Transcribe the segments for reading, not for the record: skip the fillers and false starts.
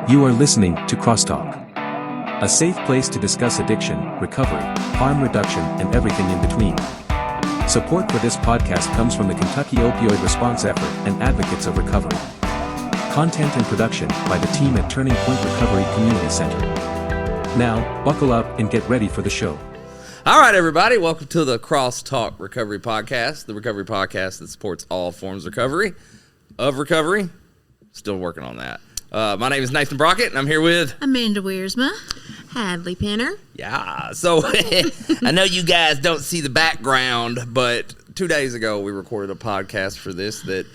You are listening to CrossTalk, a safe place to discuss addiction, recovery, harm reduction, and everything in between. Support for this podcast comes from the Kentucky Opioid Response Effort and Advocates of Recovery. Content and production by the team at Turning Point Recovery Community Center. Now, buckle up and get ready for the show. All right, everybody, welcome to the CrossTalk Recovery Podcast, the recovery podcast that supports all forms of recovery. Still working on that. My name is Nathan Brockett, and I'm here with Amanda Wiersma. Hadley Penner. Yeah, so I know you guys don't see the background, but 2 days ago we recorded a podcast for this that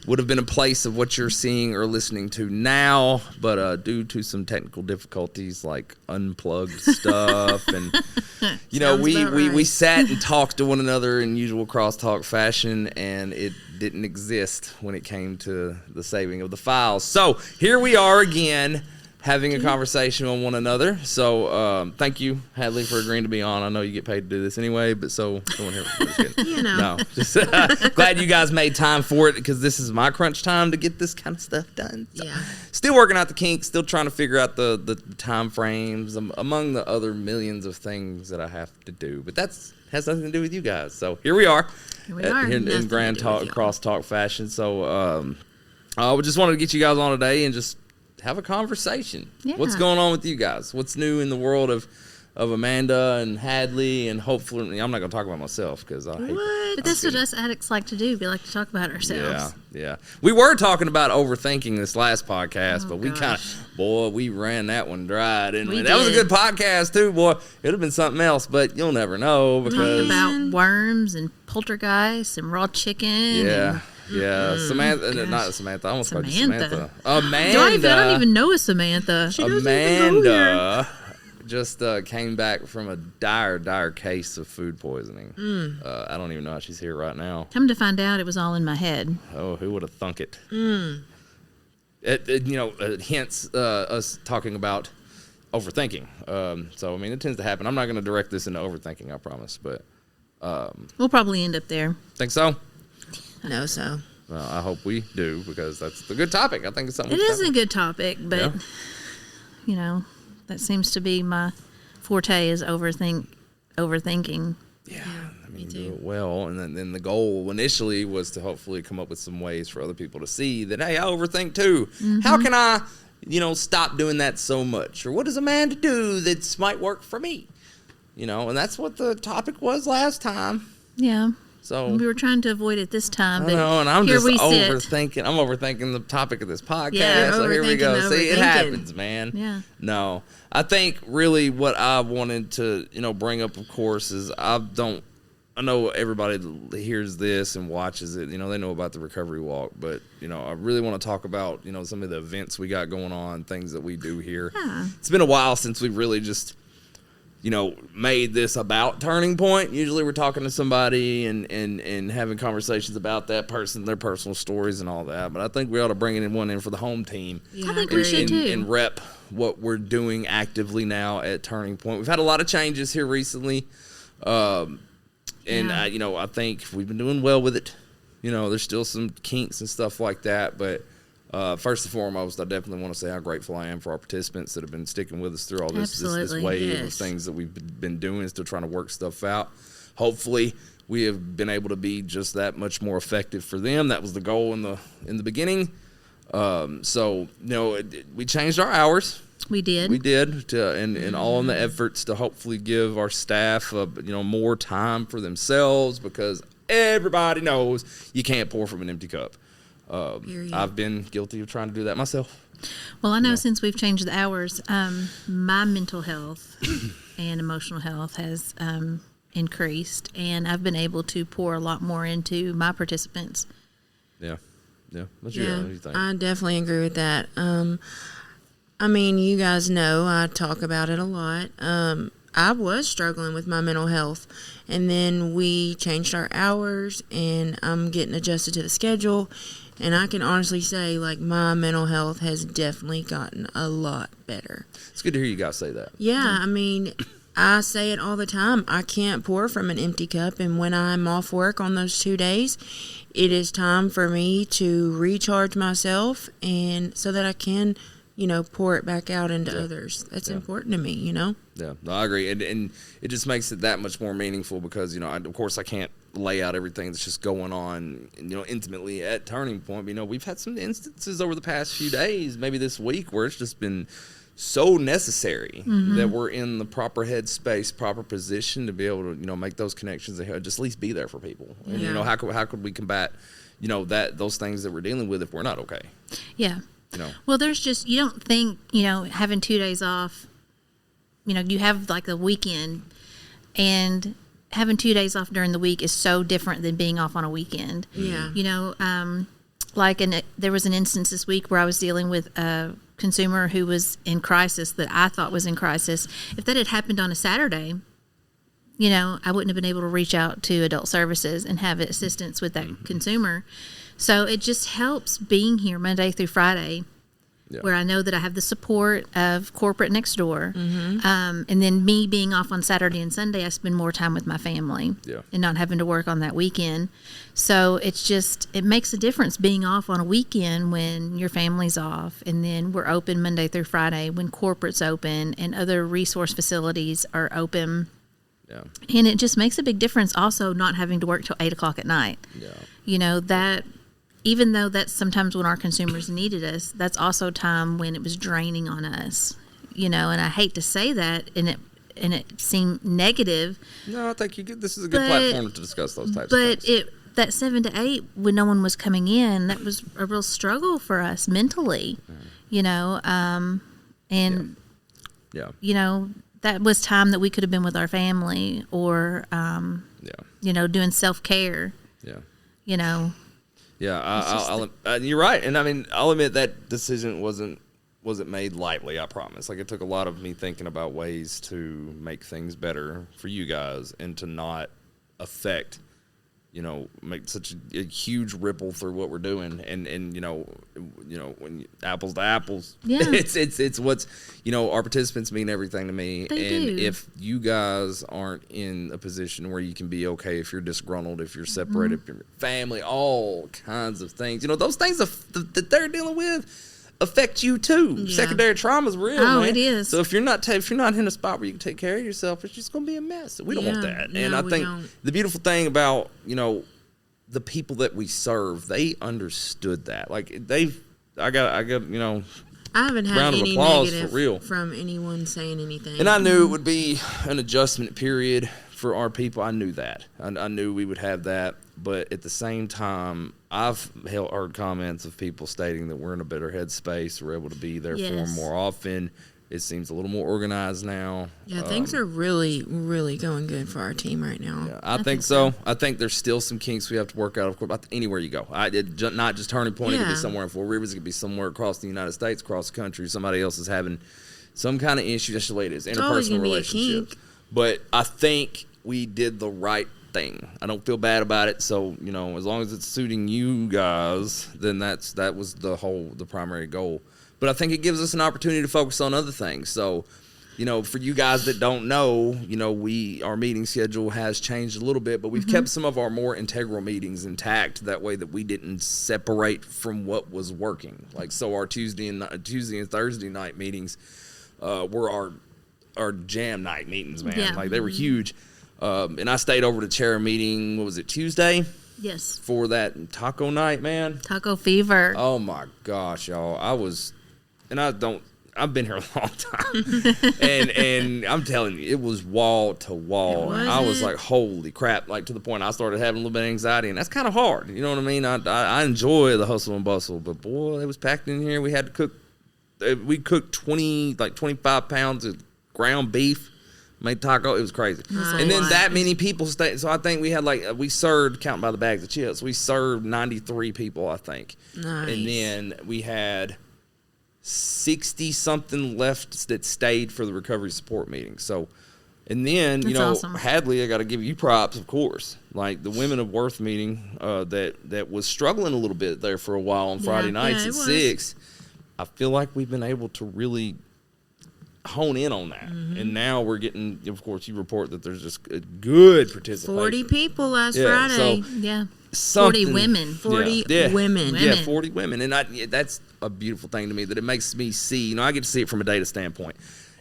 would have been a place of what you're seeing or listening to now, but due to some technical difficulties like unplugged stuff and we sat and talked to one another in usual crosstalk fashion, and it didn't exist when it came to the saving of the files. So here we are again having a conversation on one another. So thank you, Hadley, for agreeing to be on. I know you get paid to do this anyway, but so someone here. Just glad you guys made time for it, because this is my crunch time to get this kind of stuff done. So, still working out the kinks, still trying to figure out the time frames among the other millions of things that I have to do. But that's has nothing to do with you guys. So here we are. In grand talk, cross-talk fashion. So we just wanted to get you guys on today and just have a conversation. Yeah. What's going on with you guys? What's new in the world of Amanda and Hadley, and hopefully I'm not going to talk about myself because I hate that. But that's what us addicts like to do. We like to talk about ourselves. Yeah. We were talking about overthinking this last podcast, but we ran that one dry, didn't we? That was a good podcast too, boy. It would have been something else, but you'll never know because about worms and poltergeists and raw chicken. Yeah, Samantha, not Samantha. I almost called you Samantha. Amanda. I don't even know a Samantha. Amanda just came back from a dire case of food poisoning. I don't even know how she's here right now. Come to find out, it was all in my head. Oh, who would have thunk it? Hence us talking about overthinking. So, I mean, it tends to happen. I'm not going to direct this into overthinking, I promise, but we'll probably end up there. Think so? No, so. Well, I hope we do, because that's a good topic. I think it's something. It is a good topic, but that seems to be my forte is overthinking. Yeah, I mean, do it well, and then the goal initially was to hopefully come up with some ways for other people to see that, hey, I overthink too. Mm-hmm. How can I, stop doing that so much, or what does Amanda do that might work for me? And that's what the topic was last time. Yeah. So we were trying to avoid it this time, but and I'm here just we overthinking. sit. I'm overthinking the topic of this podcast. Yeah, so here we go. See, it happens, man. Yeah. No, I think really what I wanted to, bring up, of course, is I know everybody hears this and watches it. They know about the recovery walk, but I really want to talk about some of the events we got going on, things that we do here. Yeah. It's been a while since we really just made this about Turning Point. Usually we're talking to somebody and having conversations about that person, their personal stories and all that. But I think we ought to bring one in for the home team. Yeah. I think we should too. And rep what we're doing actively now at Turning Point. We've had a lot of changes here recently. I think we've been doing well with it. There's still some kinks and stuff like that, but first and foremost, I definitely want to say how grateful I am for our participants that have been sticking with us through all this wave of things that we've been doing, still trying to work stuff out. Hopefully, we have been able to be just that much more effective for them. That was the goal in the beginning. We changed our hours. We did. And all in the efforts to hopefully give our staff more time for themselves, because everybody knows you can't pour from an empty cup. I've been guilty of trying to do that myself. Well, I know since we've changed the hours, my mental health and emotional health has increased, and I've been able to pour a lot more into my participants. Yeah. What do you think? I definitely agree with that. You guys know I talk about it a lot. I was struggling with my mental health, and then we changed our hours, and I'm getting adjusted to the schedule. And I can honestly say, my mental health has definitely gotten a lot better. It's good to hear you guys say that. Yeah, I say it all the time. I can't pour from an empty cup, and when I'm off work on those 2 days, it is time for me to recharge myself, and so that I can pour it back out into others. That's important to me, Yeah, no, I agree. And it just makes it that much more meaningful because, of course I can't lay out everything that's just going on, intimately at Turning Point. We've had some instances over the past few days, maybe this week, where it's just been so necessary that we're in the proper headspace, proper position to be able to, make those connections and just at least be there for people. And, how could we combat, those things that we're dealing with if we're not okay? Yeah. Well, there's just, you don't think, having 2 days off, you have like the weekend, and having 2 days off during the week is so different than being off on a weekend. Yeah. There was an instance this week where I was dealing with a consumer who was in crisis that I thought was in crisis. If that had happened on a Saturday, I wouldn't have been able to reach out to adult services and have assistance with that consumer. So it just helps being here Monday through Friday, where I know that I have the support of corporate next door. And then me being off on Saturday and Sunday, I spend more time with my family and not having to work on that weekend. So it makes a difference being off on a weekend when your family's off, and then we're open Monday through Friday when corporate's open and other resource facilities are open. Yeah. And it just makes a big difference also not having to work till 8 o'clock at night. Yeah. That even though that's sometimes when our consumers needed us, that's also time when it was draining on us, and I hate to say that, and it seemed negative. No, I think this is a good platform to discuss those types of things. But that 7 to 8, when no one was coming in, that was a real struggle for us mentally, and that was time that we could have been with our family or, doing self-care. Yeah. Yeah, you're right, and I'll admit that decision wasn't made lightly. I promise. Like, it took a lot of me thinking about ways to make things better for you guys and to not affect, make such a huge ripple through what we're doing, and when apples to apples, it's what's our participants mean everything to me, if you guys aren't in a position where you can be okay, if you're disgruntled, if you're separated from your family, all kinds of things, those things that they're dealing with affect you too. Yeah. Secondary trauma is real. Oh, man. It is. So if you're not in a spot where you can take care of yourself, it's just going to be a mess. We don't want that. And I think the beautiful thing about the people that we serve, they understood that. Like I got I haven't had any negative from anyone saying anything. And I knew it would be an adjustment period for our people. I knew that. I knew we would have that. But at the same time, I've heard comments of people stating that we're in a better headspace. We're able to be there for them more often. It seems a little more organized now. Yeah, things are really, really going good for our team right now. Yeah, I think so. I think there's still some kinks we have to work out, of course, anywhere you go. Not just Turning Point. It could be somewhere in Four Rivers. It could be somewhere across the United States, across the country. Somebody else is having some kind of issue. That's the way it is. Interpersonal relationships. But I think we did the right thing. I don't feel bad about it. So, as long as it's suiting you guys, then that was the primary goal. But I think it gives us an opportunity to focus on other things. So, for you guys that don't know, our meeting schedule has changed a little bit, but we've kept some of our more integral meetings intact. That way that we didn't separate from what was working. Like, so our Tuesday and Thursday night meetings were our jam night meetings, man. Yeah. Like, they were huge. And I stayed over to chair a meeting, what was it, Tuesday? Yes. For that taco night, man. Taco fever. Oh, my gosh, y'all. I've been here a long time. and I'm telling you, it was wall to wall. I was like, holy crap, like to the point I started having a little bit of anxiety, and that's kind of hard. You know what I mean? I enjoy the hustle and bustle, but boy, it was packed in here. We had to cook. We cooked 25 pounds of ground beef. Made taco. It was crazy. And then that many people stayed. So I think we had we served, counting by the bags of chips, we served 93 people, I think. Nice. And then we had 60-something left that stayed for the recovery support meeting. So, and then, That's awesome. Hadley, I got to give you props, of course. Like the Women of Worth meeting that was struggling a little bit there for a while on Friday nights at 6. I feel like we've been able to really hone in on that. And now we're getting, of course, you report that there's just a good participation. 40 people last Yeah, Friday. so- Yeah. Something- 40 women. 40 Yeah. women. Yeah, 40 women. And that's a beautiful thing to me, that it makes me see, I get to see it from a data standpoint.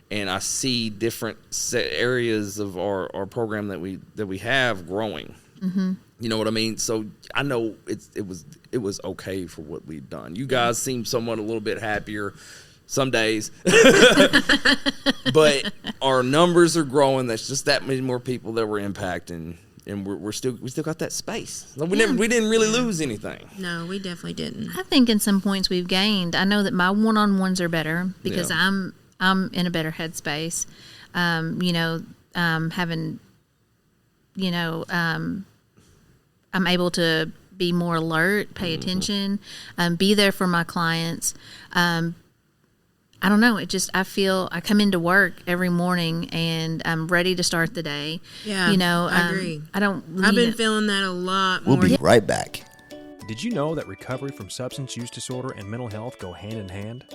And I see different areas of our program that we have growing. Mm-hmm. You know what I mean? So I know it was okay for what we've done. You guys seem somewhat a little bit happier some days, but our numbers are growing. That's just that many more people that we're impacting, and we still got that space. We didn't really lose anything. No, we definitely didn't. I think in some points we've gained. I know that my one-on-ones are better because Yeah. I'm in a better headspace. Having, I'm able to be more alert, pay attention, be there for my clients. I don't know. I feel I come into work every morning and I'm ready to start the day. Yeah, I agree. I've been feeling that a lot more. We'll be right back. Did you know that recovery from substance use disorder and mental health go hand in hand?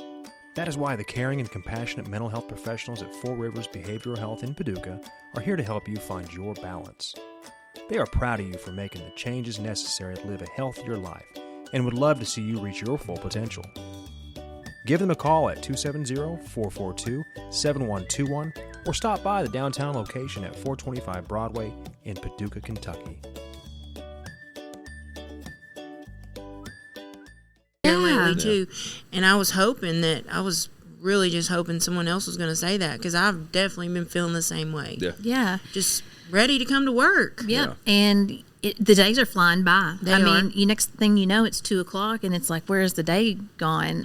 That is why the caring and compassionate mental health professionals at Four Rivers Behavioral Health in Paducah are here to help you find your balance. They are proud of you for making the changes necessary to live a healthier life and would love to see you reach your full potential. Give them a call at 270-442-7121 or stop by the downtown location at 425 Broadway in Paducah, Kentucky. Lately too, and I was really just hoping someone else was going to say that, because I've definitely been feeling the same way. Yeah. Just ready to come to work. Yeah. And the days are flying by. They are. Next thing you know, it's 2:00 and it's like, where's the day gone?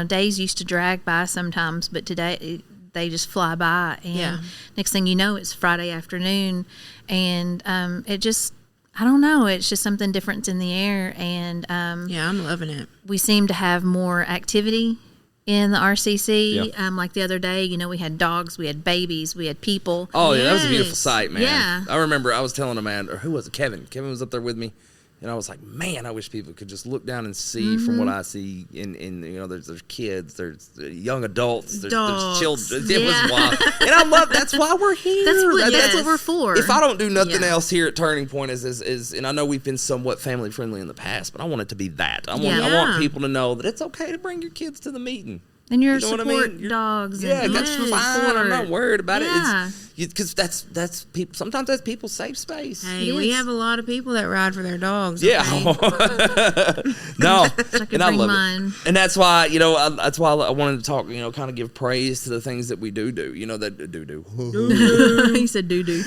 Days used to drag by sometimes, but today they just fly by. And next thing you know, it's Friday afternoon, and I don't know. It's just something different in the air, and I'm loving it. we seem to have more activity in the RCC. Like the other day, we had dogs, we had babies, we had people. Oh, yeah, that was a beautiful Yes. sight, man. Yeah. I remember I was telling Amanda, or who was it? Kevin. Kevin was up there with me. And I was like, man, I wish people could just look down and see from what I see. There's kids, there's young adults, there's children. It was wild. And I love, that's why we're here. That's what we're for. If I don't do nothing else here at Turning Point is, and I know we've been somewhat family friendly in the past, but I want it to be that. I want people to know that it's okay to bring your kids to the meeting. And your You know what I support mean? dogs. Yeah, and that's fine. I'm not worried about Yeah. it. Because that's people. Sometimes that's people's safe space. Hey, we have a lot of people that ride for their dogs. Yeah. Okay? No, I could and I bring love mine. it. And that's why I wanted to talk. Kind of give praise to the things that we do. That do. He said doo doo.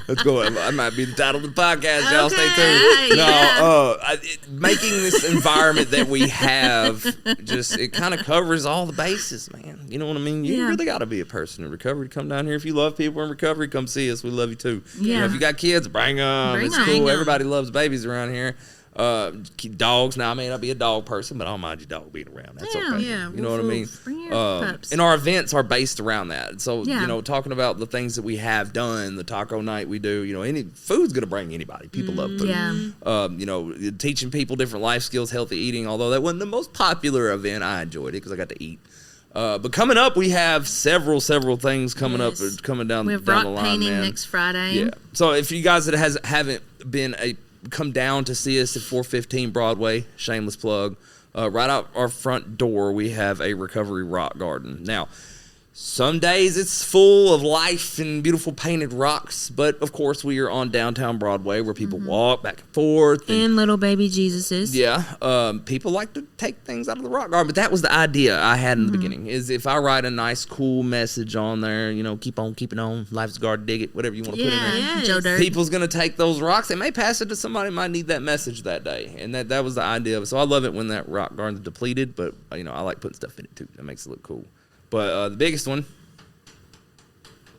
Let's go. That might be the title of the podcast. Y'all stay Okay, tuned. yeah. Making this environment that we have, it kind of covers all the bases, man. You know what I mean? You really got to be a person in recovery to come down here. If you love people in recovery, come see us. We love you too. Yeah. If you got kids, bring them. Bring It's 'em. cool. Bring 'em. Everybody loves babies around here. Dogs. Now, I may not be a dog person, but I don't mind your dog being around. That's okay. Yeah, You know what I mean? Bring your pups. And our events are based around that. So, Yeah. talking about the things that we have done, the taco night we do, any food's going to bring anybody. People love food. Yeah. Teaching people different life skills, healthy eating, although that wasn't the most popular event. I enjoyed it because I got to eat. But coming up, we have several things coming up, coming down We have down rock the line, painting man. next Friday. Yeah. So if you guys that haven't been come down to see us at 415 Broadway, shameless plug, right out our front door, we have a recovery rock garden. Now, some days it's full of life and beautiful painted rocks, but of course we are on downtown Broadway where people walk back and forth. And little baby Jesuses. Yeah, people like to take things out of the rock garden, but that was the idea I had in the beginning, is if I write a nice, cool message on there, keep on keeping on, life's a garden, dig it, whatever you want to put in there. Yeah. Joe Dirt. People's going to take those rocks. They may pass it to somebody who might need that message that day, and that was the idea of it. So I love it when that rock garden's depleted, but, I like putting stuff in it, too. That makes it look cool. But the biggest one,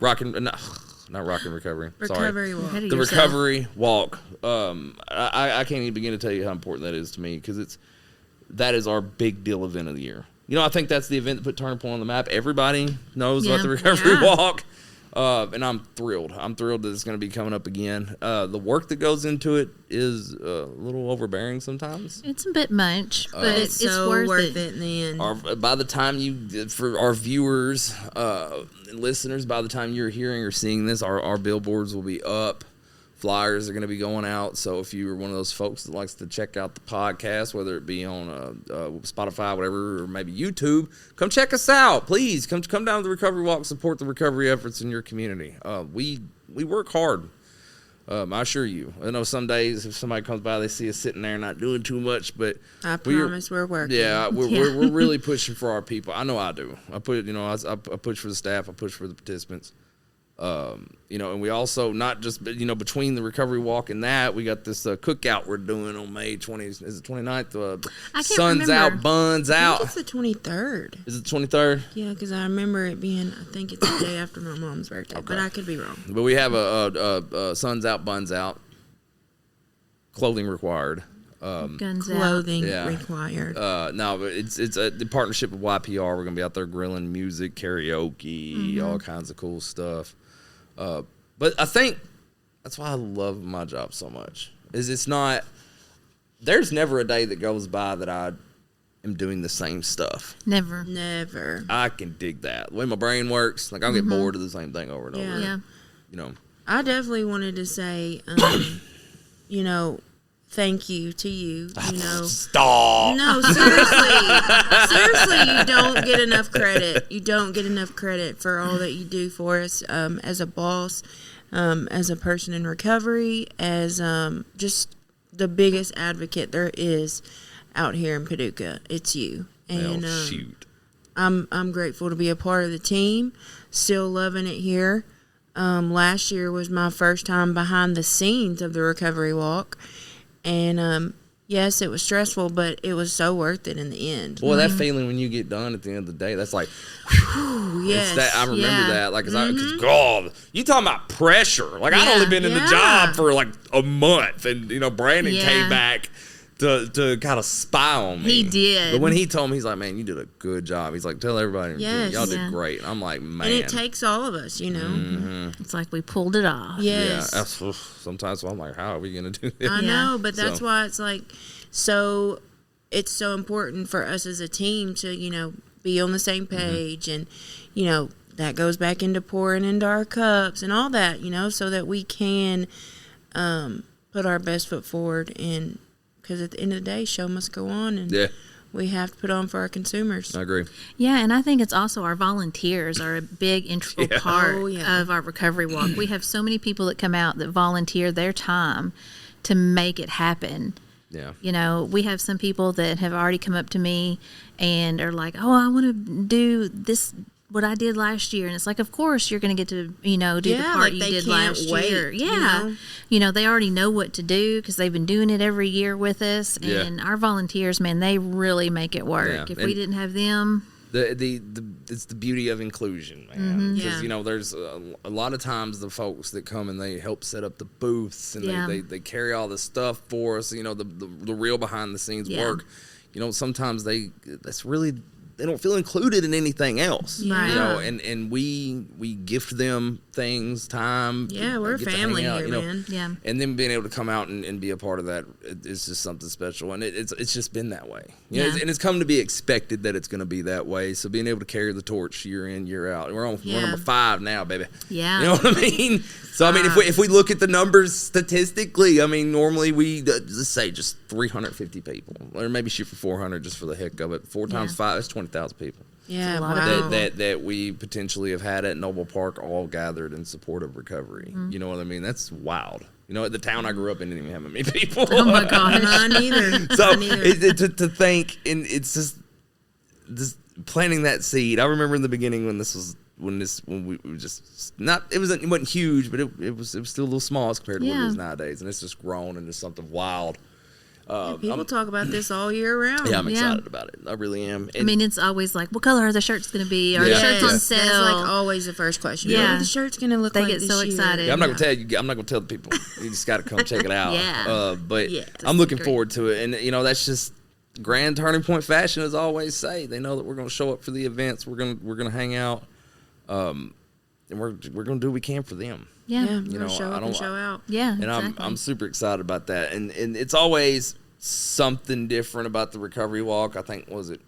not Rock and Recovery. Recovery Sorry. walk. Ahead of The yourself. recovery walk. I can't even begin to tell you how important that is to me, because that is our big deal event of the year. I think that's the event that put Turning Point on the map. Everybody knows about Yeah. the recovery Yeah. walk. And I'm thrilled. I'm thrilled that it's going to be coming up again. The work that goes into it is a little overbearing sometimes. It's a bit much, but it's so worth it. in the end. By the time for our viewers and listeners, by the time you're hearing or seeing this, our billboards will be up. Flyers are going to be going out. So if you're one of those folks that likes to check out the podcast, whether it be on Spotify, whatever, or maybe YouTube, come check us out. Please come down to the Recovery Walk, support the recovery efforts in your community. We work hard. I assure you. I know some days if somebody comes by, they see us sitting there not doing too much, but I promise we're working. Yeah, we're really pushing for our people. I know I do. I push for the staff. I push for the participants. And we also not just, between the Recovery Walk and that, we got this cookout we're doing on May 20th. Is it 29th? I can't Sun's remember. out, buns out. I think it's the 23rd. Is it the 23rd? Yeah, because I remember it being, I think it's the day after my mom's birthday, but I could be wrong. But we have a Sun's out, buns out. Clothing required. Guns Clothing Yeah. required. No, but it's the partnership with YPR. We're gonna be out there grilling, music, karaoke, all kinds of cool stuff. But I think that's why I love my job so much. There's never a day that goes by that I am doing the same stuff. Never. I can dig that. The way my brain works, like I'll get bored of the same thing over and over. Yeah. I definitely wanted to say, thank you to you. Stop. No, seriously, you don't get enough credit. You don't get enough credit for all that you do for us as a boss, as a person in recovery, as just the biggest advocate there is out here in Paducah. It's you. And Shoot. I'm grateful to be a part of the team. Still loving it here. Last year was my first time behind the scenes of the Recovery Walk. And yes, it was stressful, but it was so worth it in the end. Boy, that feeling when you get done at the end of the day, that's like, Yes, I remember yeah. that. Like, because God, you talking about pressure. Like, I'd only been in the job for like a month, and Brandon came back to kind of spy on me. He did. But when he told me, he's like, man, you did a good job. He's like, tell everybody, Yes. y'all did Yeah. great. And I'm like, man. And it takes all of us, It's like we pulled it off. Yes. Yeah, sometimes I'm like, how are we going to do this? I know, but that's So- why it's like, so it's so important for us as a team to, be on the same page. And, that goes back into pouring into our cups and all that, so that we can put our best foot forward. And because at the end of the day, show must go on. And we have to put on for our consumers. I agree. Yeah, and I think it's also our volunteers are a big integral part of our recovery walk. We have so many people that come out that volunteer their time to make it happen. Yeah. We have some people that have already come up to me and are like, oh, I want to do this, what I did last year. And it's like, of course you're going to get to, do the part like you they did can't last wait, year. Yeah. They already know what to do because they've been doing it every year with us. Yeah. And our volunteers, man, they really make it work. Yeah. If And we didn't have them. It's the beauty of inclusion, man. Because Yeah. there's a lot of times the folks that come and they help set up the booths and they carry all the stuff for us. The real behind the scenes work. Sometimes they don't feel included in anything else. Right. And we gift them things, time. Yeah, we're get to family hang out, here, man. Yeah. And then being able to come out and be a part of that, it's just something special. And it's just been that way. And it's come to be expected that it's going to be that way. So being able to carry the torch year in, year out. We're number 5 now, baby. Yeah. You know what I mean? So, I mean, if we look at the numbers statistically, I mean, normally we, let's say just 350 people. Or maybe shoot for 400 just for the heck of it. 4 times 5, that's 20,000 people. Yeah, a lot wow. of That we potentially have had at Noble Park all gathered in support of recovery. You know what I mean? That's wild. The town I grew up in didn't even have that many people. Oh my gosh. Mine either. So Mine either. to think, and it's just planting that seed. I remember in the beginning when we were just not. It wasn't huge, but it was still a little small as compared to what it is nowadays, and it's just grown into something wild. People talk about this all year round. Yeah, I'm excited about it. I really am. I mean, it's always like, what color are the shirts going to be? Are the Yeah. shirts on That's sale? like always the first question. Yeah. What are the shirt's going to look They like get this so year? excited. I'm not gonna tell you. I'm not gonna tell the people. You just got to come check it out. Yeah. But Yeah. I'm looking Great. forward to it, and that's just Grand Turning Point fashion, as I always say. They know that we're gonna show up for the events. We're gonna hang out. we're going to do what we can for them. Yeah. Yeah, You know, show I up don't- and show out. Yeah. And exactly. I'm super excited about that. And it's always something different about the recovery walk. I think, was it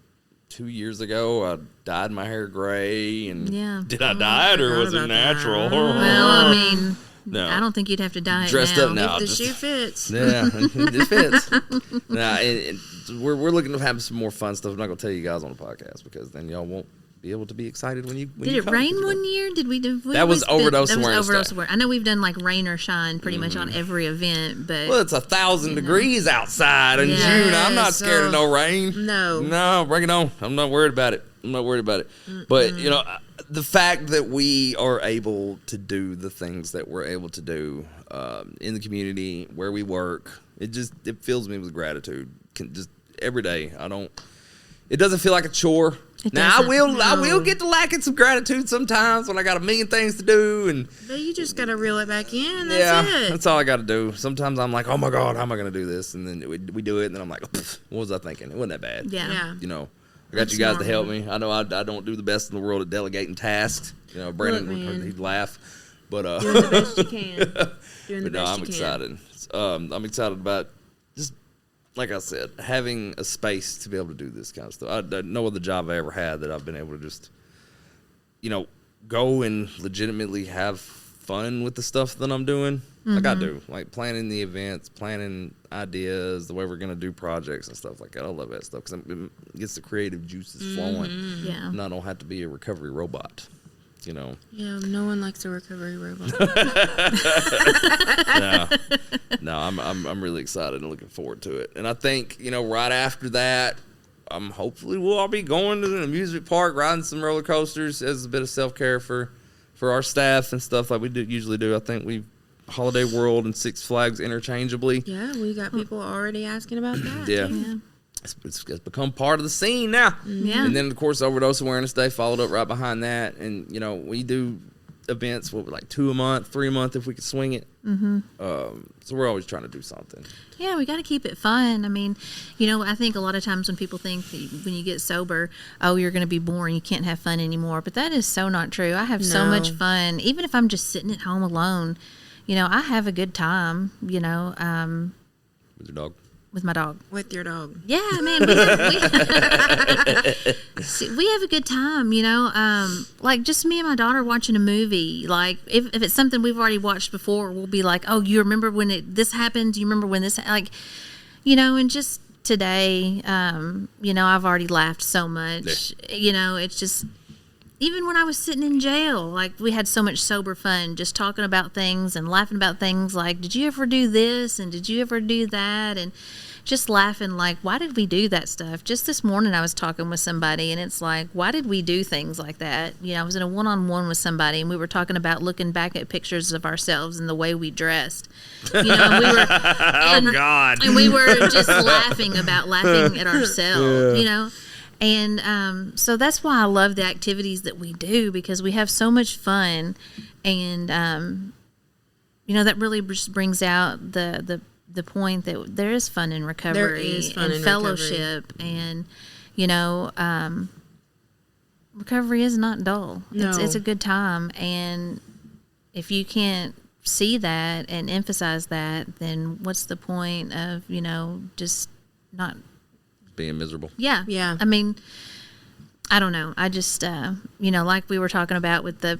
2 years ago, I dyed my hair gray, and Yeah. did I dye it or forgot was it about that. natural? Well, I mean, No. I don't think you'd have to dye it Dressed now. up now. The just- shoe fits. Yeah, it fits. Now, and we're looking to have some more fun stuff. I'm not going to tell you guys on the podcast because then y'all won't be able to be excited when you Did it come. rain one year? Did we do? That was overdose That was awareness overdose day. awareness. I know we've done like rain or shine pretty much on every event, but Well, it's 1,000 degrees outside in Yeah. June. I'm not So- scared of no rain. No. Bring it on. I'm not worried about it. But, you know, the fact that we are able to do the things that we're able to do in the community where we work, it fills me with gratitude. Just every day. It doesn't feel like a chore. It Now I doesn't. will get to lacking some gratitude sometimes when I got a million things to do, and But you just got to reel it back in. That's it. that's all I got to do. Sometimes I'm like, oh my God, how am I going to do this? And then we do it, and then I'm like, what was I thinking? It wasn't that bad. yeah. You know, I got That's you guys to help normal. me. I know I don't do the best in the world at delegating tasks. You know, Brandon, Look, man. he'd laugh, but Doing the best you can. Doing the but no, best I'm you can. excited. I'm excited about just like I said, having a space to be able to do this kind of stuff. No other job I ever had that I've been able to just, you know, go and legitimately have fun with the stuff that I'm doing. Like I do, like planning the events, planning ideas, the way we're gonna do projects and stuff like that. I love that stuff because it gets the creative juices flowing. Yeah. And I don't have to be a recovery robot. You know. Yeah, no one likes a recovery robot. No, I'm really excited and looking forward to it. And I think, you know, right after that, hopefully we'll all be going to an amusement park, riding some roller coasters as a bit of self-care for our staff and stuff like we usually do. I think we Holiday World and Six Flags interchangeably. Yeah, we got people already asking about that. Yeah. too. Yeah. It's become part of the scene now. Yeah. And then, of course, Overdose Awareness Day followed up right behind that. And, you know, we do events, like 2 a month, 3 a month if we could swing it. Mm-hmm. So we're always trying to do something. Yeah, we got to keep it fun. I mean, you know, I think a lot of times when people think that when you get sober, oh, you're going to be boring, you can't have fun anymore. But that is so not true. I have so No. much fun. Even if I'm just sitting at home alone, you know, I have a good time, you know, With your dog. with my dog. With your dog. Yeah, man, See, we have a good time, you know. Like just me and my daughter watching a movie. Like if it's something we've already watched before, we'll be like, "Oh, you remember when this happened? Do you remember when this?" Like, you know, and just today, you know, I've already laughed so much. You know, it's just even when I was sitting in jail, like we had so much sober fun, just talking about things and laughing about things. Like, did you ever do this? And did you ever do that? And just laughing like, why did we do that stuff? Just this morning I was talking with somebody and it's like, why did we do things like that? You know, I was in a one-on-one with somebody and we were talking about looking back at pictures of ourselves and the way we dressed. You know, and we were God. and we were just laughing at ourselves, you know. And so that's why I love the activities that we do because we have so much fun and you know, that really just brings out the point that there is fun in recovery There is fun and in fellowship and you know recovery is not dull. No. It's a good time, and if you can't see that and emphasize that, then what's the point of, you know, just not Being miserable. yeah. Yeah. I mean, I don't know. I just, you know, like we were talking about with the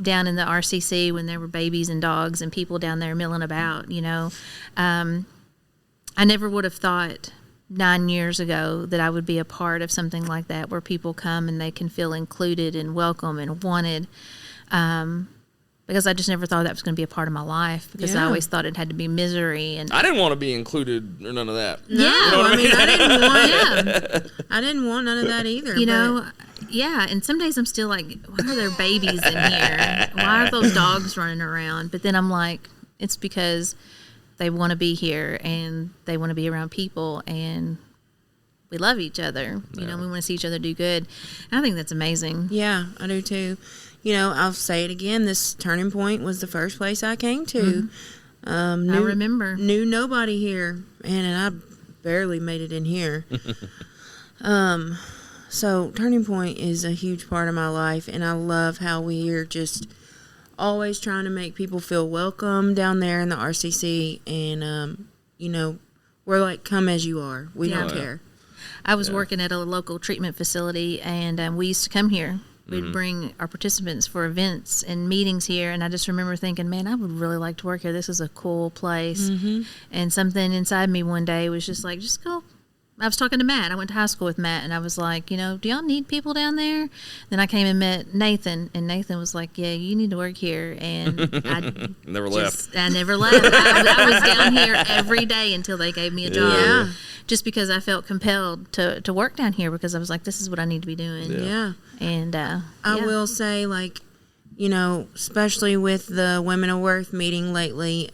down in the RCC when there were babies and dogs and people down there milling about, you know, I never would have thought 9 years ago that I would be a part of something like that where people come and they can feel included and welcome and wanted. Because I just never thought that was going to be a part of my life because I Yeah. always thought it had to be misery and I didn't want to be included or none of that. No, Yeah. I mean, yeah. I didn't want none of that either. You but know, yeah, and some days I'm still like, why are there babies in here? Why are those dogs running around? But then I'm like, it's because they want to be here and they want to be around people and we love each other. You know, we want to see each other do good. And I think that's amazing. Yeah, I do too. You know, I'll say it again. This Turning Point was the first place I came to. I remember. Knew nobody here, and I barely made it in here. So Turning Point is a huge part of my life, and I love how we are just always trying to make people feel welcome down there in the RCC, and we're like, come as you are. We don't care. I was working at a local treatment facility, and we used to come here. We'd bring our participants for events and meetings here, and I just remember thinking, man, I would really like to work here. This is a cool place. And something inside me one day was just like, just go. I was talking to Matt. I went to high school with Matt, and I was like, do y'all need people down there? Then I came and met Nathan, and Nathan was like, yeah, you need to work here. And I never left. I never left. I was down here every day until they gave me a job. Yeah. Just because I felt compelled to work down here, because I was like, this is what I need to be doing. Yeah. And I will say, like, especially with the Women of Worth meeting lately,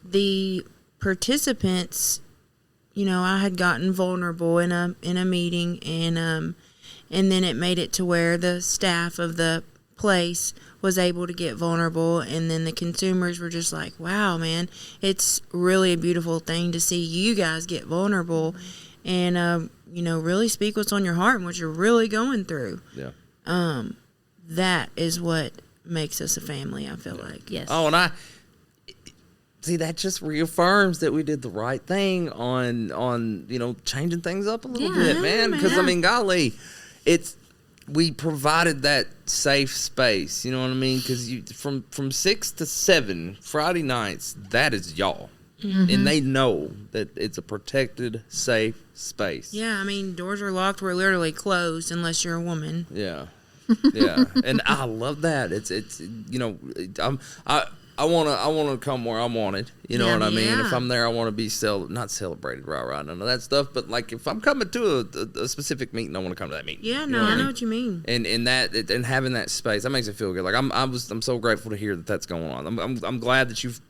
the participants, I had gotten vulnerable in a meeting, and then it made it to where the staff of the place was able to get vulnerable, and then the consumers were just like, wow, man, it's really a beautiful thing to see you guys get vulnerable and really speak what's on your heart and what you're really going through. That is what makes us a family, I feel like. yes. Oh, and see, that just reaffirms that we did the right thing on changing things up a little bit, man. Because golly, we provided that safe space. You know what I mean? Because from 6 to 7 Friday nights, that is y'all, and they know that it's a protected, safe space. Yeah, doors are locked. We're literally closed unless you're a woman. Yeah, yeah, and I love that. I want to come where I'm wanted. You know what I mean? Yeah. If I'm there, I want to be not celebrated, right, none of that stuff. But like, if I'm coming to a specific meeting, I want to come to that meeting. Yeah, you know I know what you mean. And having that space, that makes it feel good. Like I'm so grateful to hear that that's going on. I'm glad that you've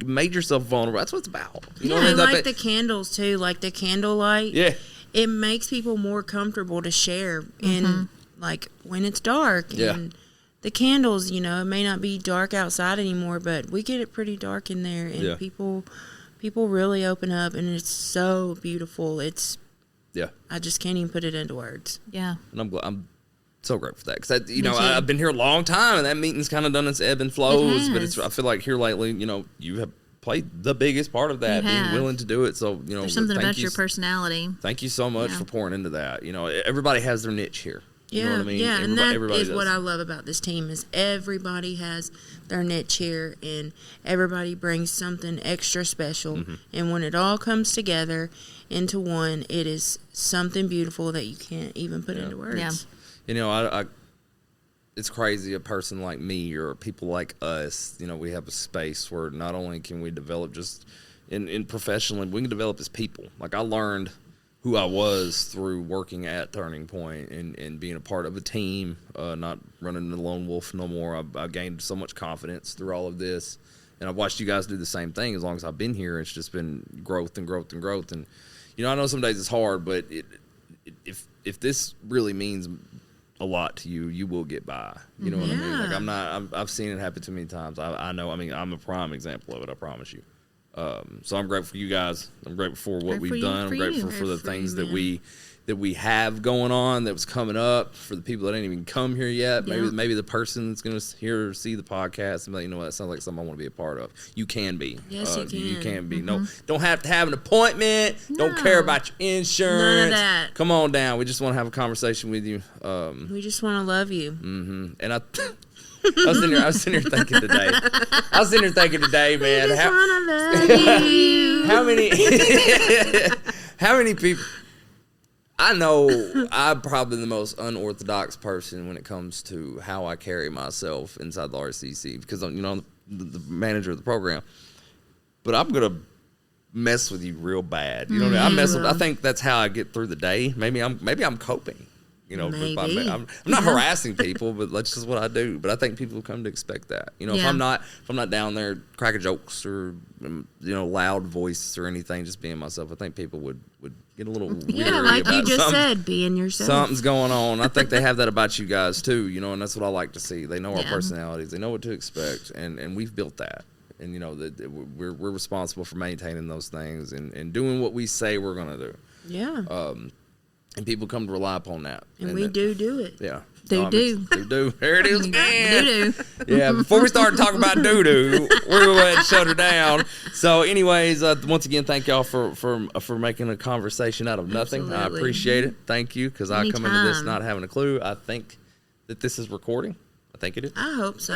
made yourself vulnerable. That's what it's about. You know what I mean? Like the candles too, like the candlelight. Yeah. It makes people more comfortable to share in like when it's dark. Yeah. And the candles, it may not be dark outside anymore, but we get it pretty dark in there, and people really open up, and it's so beautiful. I just can't even put it into words. Yeah. And I'm so grateful for that, because I've been here a long time, and that meeting's kind of done its ebb and flows. But I feel like here lately, you have played the biggest part of that, being willing to do it. So there's something about your personality. Thank you so much for pouring into that. Everybody has their niche here. You know what I mean? Yeah, and that is does. what I love about this team is everybody has their niche here, and everybody brings something extra special. And when it all comes together into one, it is something beautiful that you can't even put into words. Yeah. It's crazy, a person like me or people like us, we have a space where not only can we develop just in professionally, we can develop as people. Like, I learned who I was through working at Turning Point and being a part of a team, not running the lone wolf no more. I gained so much confidence through all of this, and I've watched you guys do the same thing as long as I've been here. It's just been growth and growth and growth. And I know some days it's hard, but if this really means a lot to you, you will get by. You know what I mean? Like, I've seen it happen too many times. I know. I'm a prime example of it. I promise you. So I'm grateful for you guys. I'm grateful for what we've done. I'm grateful for the things that we have going on, that was coming up, for the people that ain't even come here yet. Maybe the person that's going to hear or see the podcast and be like, that sounds like something I want to be a part of. You can be. Yes, you can. You can be. No, don't have to have an appointment. No. Don't care about your insurance. None of that. Come on down. We just want to have a conversation with you. We just want to love you. And I was sitting here thinking today. Man. How many people? I know I'm probably the most unorthodox person when it comes to how I carry myself inside the RCC, because I'm the manager of the program. But I'm gonna mess with you real bad. You know what I mean? I think that's how I get through the day. Maybe I'm coping. Maybe. I'm not harassing people, but that's just what I do. But I think people come to expect that. If I'm not down there cracking jokes or loud voice or anything, just being myself, I think people would get a little weary like about you just said, being yourself. Something's going on. I think they have that about you guys too. And that's what I like to see. They know our personalities. They know what to expect, and we've built that. And that we're responsible for maintaining those things and doing what we say we're gonna do. Yeah. and people come to rely upon that. And we do it. Yeah. Do. There it is again. Do. Yeah, before we start talking about doo-doo, we're going to shut her down. So anyways, once again, thank y'all for making a conversation out of nothing. Absolutely. I appreciate it. Thank you, because I come into this Anytime. not having a clue. I think that this is recording. I think it is. I hope so.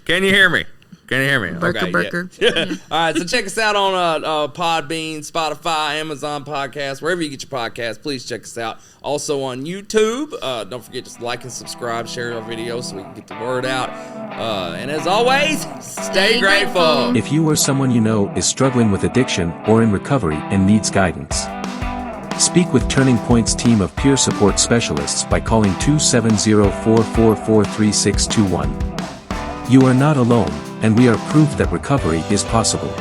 Can you hear me? Can you hear me? Burker. Yeah. All right, so check us out on Podbean, Spotify, Amazon Podcasts, wherever you get your podcasts. Please check us out. Also on YouTube. Don't forget to like and subscribe, share our videos so we can get the word out. And as always, stay grateful. If you or someone you know is struggling with addiction or in recovery and needs guidance, speak with Turning Point's team of peer support specialists by calling 270-444-3621. You are not alone, and we are proof that recovery is possible.